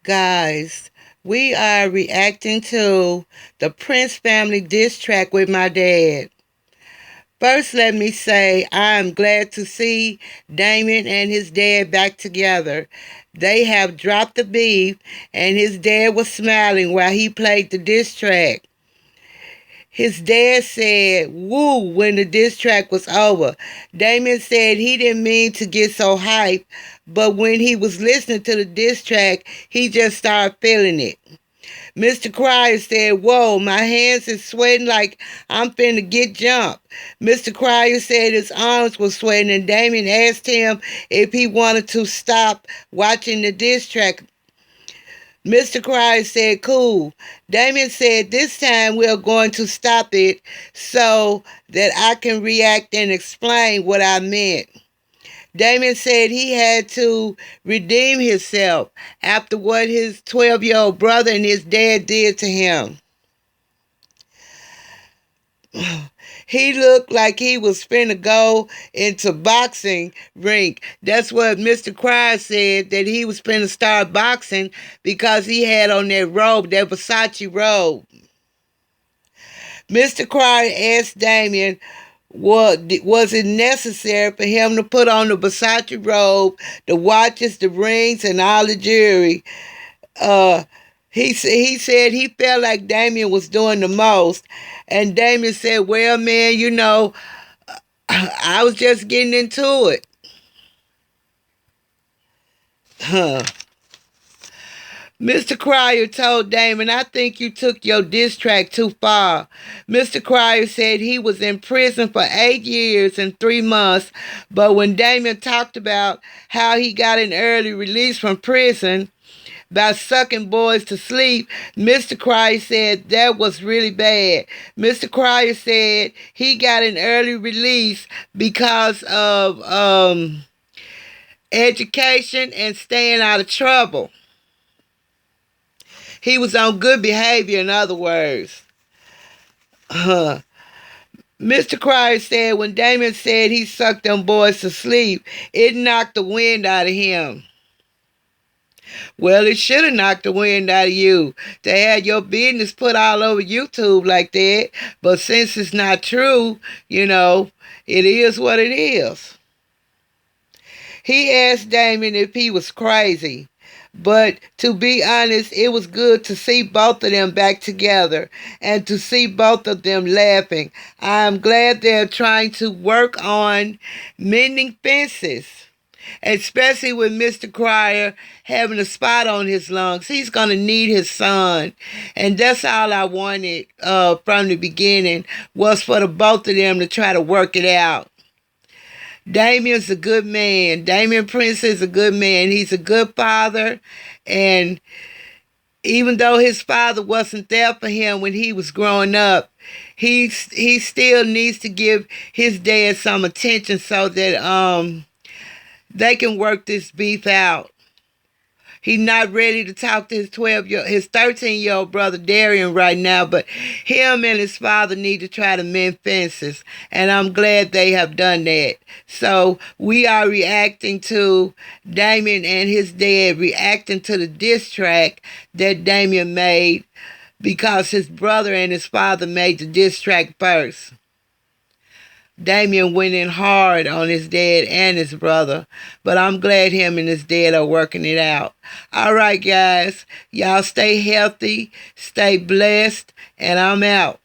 Guys, we are reacting to the Prince family diss track with my dad. First, let me say I am glad to see Damien and his dad back together. They have dropped the beef, and his dad was smiling while he played the diss track. His dad said, woo, when the diss track was over. Damien said he didn't mean to get so hyped, but when he was listening to the diss track, he just started feeling it. Mr. Cryer said, whoa, my hands is sweating like I'm finna get jumped. Mr. Cryer said his arms were sweating, and Damien asked him if he wanted to stop watching the diss track. Mr. Cryer said, cool. Damien said, this time we're going to stop it so that I can react and explain what I meant. Damien said he had to redeem himself after what his 12-year-old brother and his dad did to him. He looked like he was finna go into boxing rink. That's what Mr. Cryer said, that he was finna start boxing because he had on that robe, that Versace robe. Mr. Cryer asked Damien, was it necessary for him to put on the Versace robe, the watches, the rings, and all the jewelry? He said he felt like Damien was doing the most. And Damien said, well, man, I was just getting into it. Mr. Cryer told Damien, I think you took your diss track too far. Mr. Cryer said he was in prison for 8 years and 3 months, but when Damien talked about how he got an early release from prison by sucking boys to sleep, Mr. Cryer said that was really bad. Mr. Cryer said he got an early release because of education and staying out of trouble. He was on good behavior, in other words. Mr. Cryer said when Damien said he sucked them boys to sleep, it knocked the wind out of him. Well, it should have knocked the wind out of you to have your business put all over YouTube like that. But since it's not true, it is what it is. He asked Damien if he was crazy. But to be honest, it was good to see both of them back together and to see both of them laughing. I'm glad they're trying to work on mending fences, especially with Mr. Cryer having a spot on his lungs. He's going to need his son. And that's all I wanted from the beginning, was for the both of them to try to work it out. Damien's a good man. Damien Prince is a good man. He's a good father. And even though his father wasn't there for him when he was growing up, he still needs to give his dad some attention so that they can work this beef out. He's not ready to talk to his 13-year-old brother Damien right now, but him and his father need to try to mend fences, and I'm glad they have done that. So we are reacting to Damien and his dad reacting to the diss track that Damien made because his brother and his father made the diss track first. Damien went in hard on his dad and his brother, but I'm glad him and his dad are working it out. All right, guys, y'all stay healthy, stay blessed, and I'm out.